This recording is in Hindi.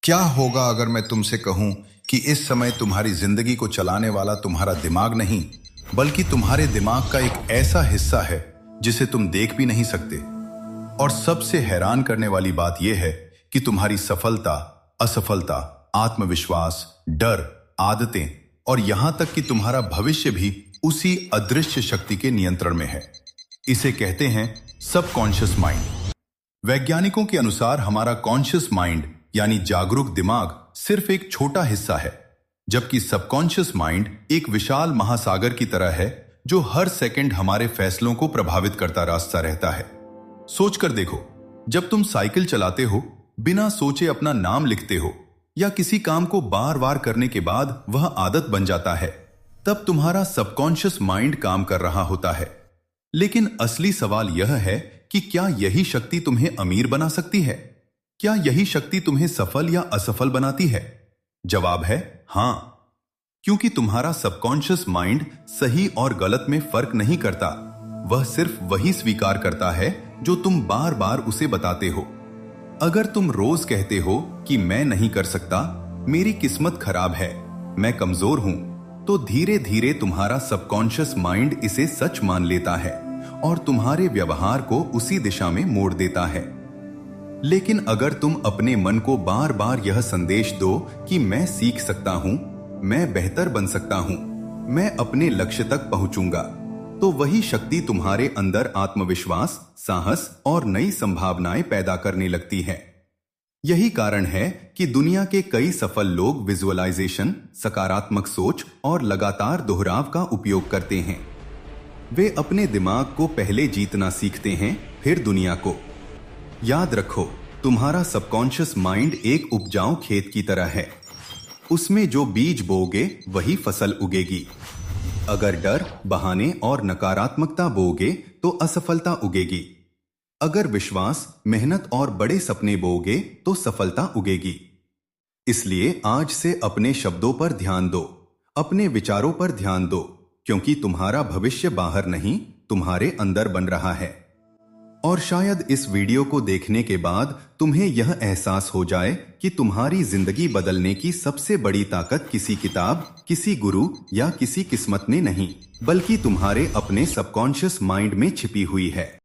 क्या होगा अगर मैं तुमसे कहूं कि इस समय तुम्हारी जिंदगी को चलाने वाला तुम्हारा दिमाग नहीं, बल्कि तुम्हारे दिमाग का एक ऐसा हिस्सा है जिसे तुम देख भी नहीं सकते। और सबसे हैरान करने वाली बात यह है कि तुम्हारी सफलता, असफलता, आत्मविश्वास, डर, आदतें और यहां तक कि तुम्हारा भविष्य भी उसी अदृश्य शक्ति के नियंत्रण में है। इसे कहते हैं सबकॉन्शियस माइंड। वैज्ञानिकों के अनुसार हमारा कॉन्शियस माइंड यानी जागरूक दिमाग सिर्फ एक छोटा हिस्सा है, जबकि सबकॉन्शियस माइंड एक विशाल महासागर की तरह है जो हर सेकंड हमारे फैसलों को प्रभावित करता रास्ता रहता है। सोचकर देखो, जब तुम साइकिल चलाते हो, बिना सोचे अपना नाम लिखते हो या किसी काम को बार बार करने के बाद वह आदत बन जाता है, तब तुम्हारा सबकॉन्शियस माइंड काम कर रहा होता है। लेकिन असली सवाल यह है कि क्या यही शक्ति तुम्हें अमीर बना सकती है? क्या यही शक्ति तुम्हें सफल या असफल बनाती है? जवाब है हां, क्योंकि तुम्हारा सबकॉन्शियस माइंड सही और गलत में फर्क नहीं करता। वह सिर्फ वही स्वीकार करता है जो तुम बार बार उसे बताते हो। अगर तुम रोज कहते हो कि मैं नहीं कर सकता, मेरी किस्मत खराब है, मैं कमजोर हूं, तो धीरे धीरे तुम्हारा सबकॉन्शियस माइंड इसे सच मान लेता है और तुम्हारे व्यवहार को उसी दिशा में मोड़ देता है। लेकिन अगर तुम अपने मन को बार बार यह संदेश दो कि मैं सीख सकता हूं, मैं बेहतर बन सकता हूं, मैं अपने लक्ष्य तक पहुंचूंगा, तो वही शक्ति तुम्हारे अंदर आत्मविश्वास, साहस और नई संभावनाएं पैदा करने लगती है। यही कारण है कि दुनिया के कई सफल लोग विजुअलाइजेशन, सकारात्मक सोच और लगातार दोहराव का उपयोग करते हैं। वे अपने दिमाग को पहले जीतना सीखते हैं, फिर दुनिया को। याद रखो, तुम्हारा सबकॉन्शियस माइंड एक उपजाऊ खेत की तरह है। उसमें जो बीज बोओगे वही फसल उगेगी। अगर डर, बहाने और नकारात्मकता बोओगे तो असफलता उगेगी। अगर विश्वास, मेहनत और बड़े सपने बोओगे तो सफलता उगेगी। इसलिए आज से अपने शब्दों पर ध्यान दो, अपने विचारों पर ध्यान दो, क्योंकि तुम्हारा भविष्य बाहर नहीं, तुम्हारे अंदर बन रहा है। और शायद इस वीडियो को देखने के बाद तुम्हें यह एहसास हो जाए कि तुम्हारी जिंदगी बदलने की सबसे बड़ी ताकत किसी किताब, किसी गुरु या किसी किस्मत ने नहीं, बल्कि तुम्हारे अपने सबकॉन्शियस माइंड में छिपी हुई है।